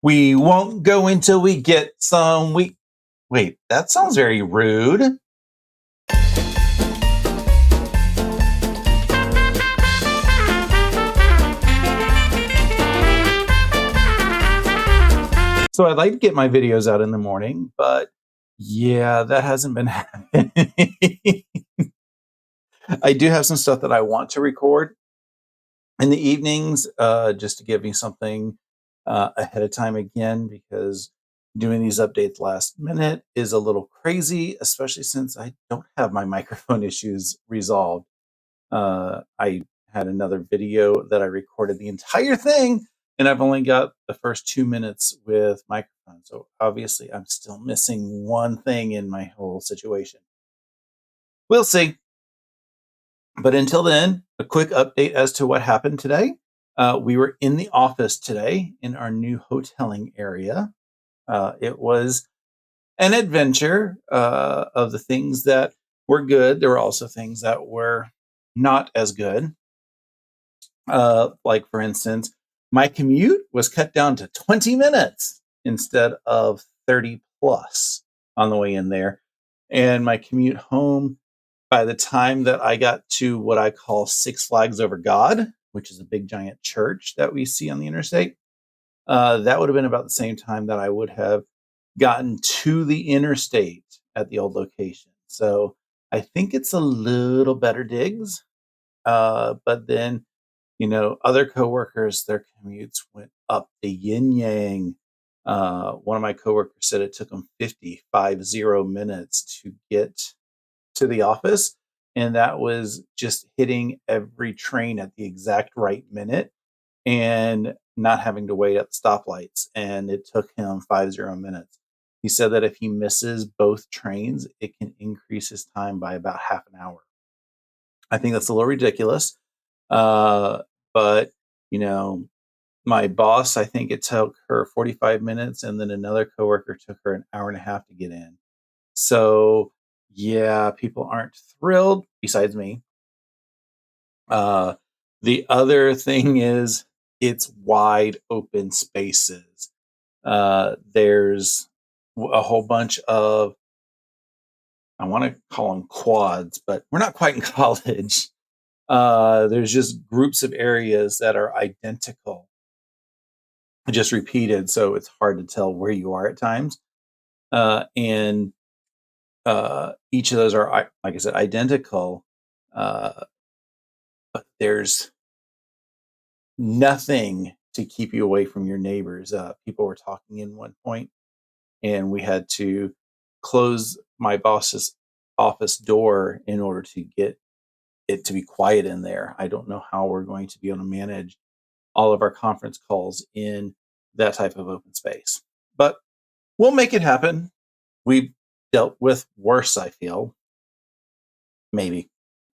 We won't go until we get some. Wait, that sounds very rude. So I'd like to get my videos out in the morning, but yeah, that hasn't been happening. I do have some stuff that I want to record in the evenings, just to give me something ahead of time again, because doing these updates last minute is a little crazy, especially since I don't have my microphone issues resolved. I had another video that I recorded the entire thing, and I've only got the first 2 minutes with microphone. So obviously, I'm still missing one thing in my whole situation. We'll see. But until then, a quick update as to what happened today. We were in the office today in our new hoteling area. It was an adventure of the things that were good. There were also things that were not as good. Like, for instance, my commute was cut down to 20 minutes instead of 30 plus on the way in there. And my commute home, by the time that I got to what I call Six Flags Over God, which is a big giant church that we see on the interstate, that would have been about the same time that I would have gotten to the interstate at the old location. So I think it's a little better digs. But then, other coworkers, their commutes went up the yin yang. One of my coworkers said it took them 50 minutes to get to the office, and that was just hitting every train at the exact right minute and not having to wait at the stoplights. And it took him 50 minutes. He said that if he misses both trains, it can increase his time by about half an hour. I think that's a little ridiculous. Uh, but, you know, my boss, I think it took her 45 minutes, and then another coworker took her an hour and a half to get in. So, yeah, people aren't thrilled, besides me. Uh, the other thing is it's wide open spaces. There's a whole bunch of, I want to call them quads, but we're not quite in college. There's just groups of areas that are identical, just repeated, so it's hard to tell where you are at times. And each of those are, like I said, identical, uh, but there's nothing to keep you away from your neighbors. People were talking in one point, and we had to close my boss's office door in order to get it to be quiet in there. I don't know how we're going to be able to manage all of our conference calls in that type of open space, but we'll make it happen. We've dealt with worse, I feel. Maybe.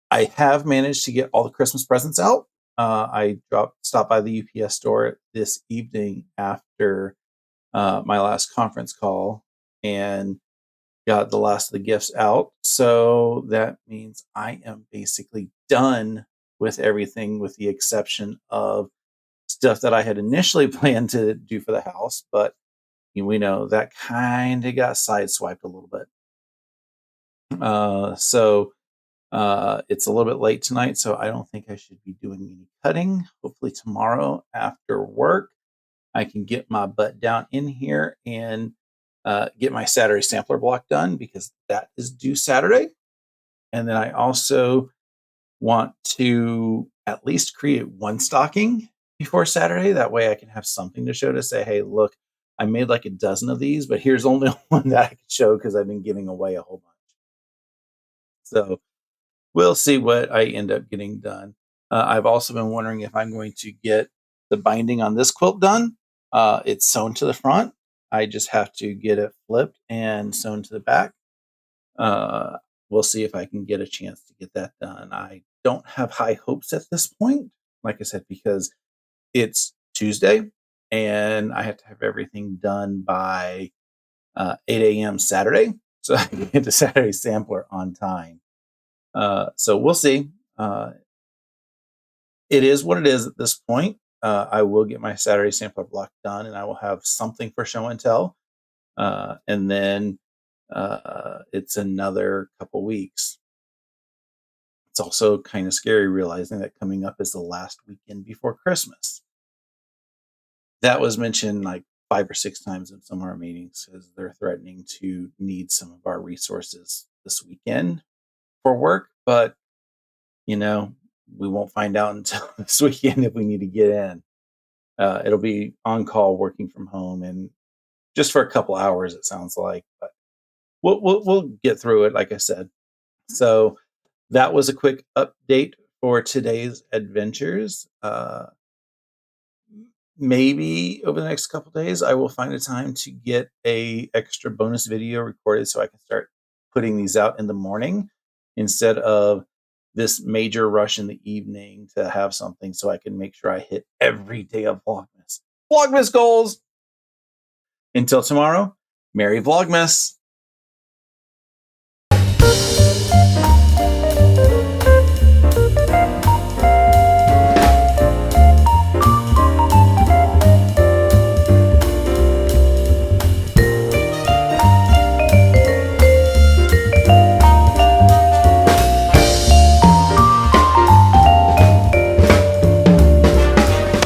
I have managed to get all the Christmas presents out. I stopped by the UPS store this evening after my last conference call and got the last of the gifts out. So that means I am basically done with everything, with the exception of stuff that I had initially planned to do for the house. But we know that kind of got sideswiped a little bit. So it's a little bit late tonight, so I don't think I should be doing any cutting. Hopefully tomorrow after work, I can get my butt down in here and get my Saturday sampler block done, because that is due Saturday. And then I also want to at least create one stocking before Saturday. That way I can have something to show, to say, hey, look, I made like a dozen of these, but here's only one that I can show because I've been giving away a whole bunch. So we'll see what I end up getting done. I've also been wondering if I'm going to get the binding on this quilt done. It's sewn to the front. I just have to get it flipped and sewn to the back. We'll see if I can get a chance to get that done. I don't have high hopes at this point, like I said, because it's Tuesday and I have to have everything done by 8 a.m. Saturday, so I can get the Saturday sampler on time. So we'll see. It is what it is at this point. I will get my Saturday sampler block done, and I will have something for show and tell. And then it's another couple weeks. It's also kind of scary realizing that coming up is the last weekend before Christmas. That was mentioned like 5 or 6 times in some of our meetings because they're threatening to need some of our resources this weekend for work. But, we won't find out until this weekend if we need to get in. It'll be on call working from home and just for a couple hours, it sounds like. But we'll get through it, like I said. So that was a quick update for today's adventures. Maybe over the next couple days, I will find a time to get a extra bonus video recorded so I can start putting these out in the morning instead of this major rush in the evening to have something so I can make sure I hit every day of Vlogmas. Vlogmas goals! Until tomorrow, Merry Vlogmas!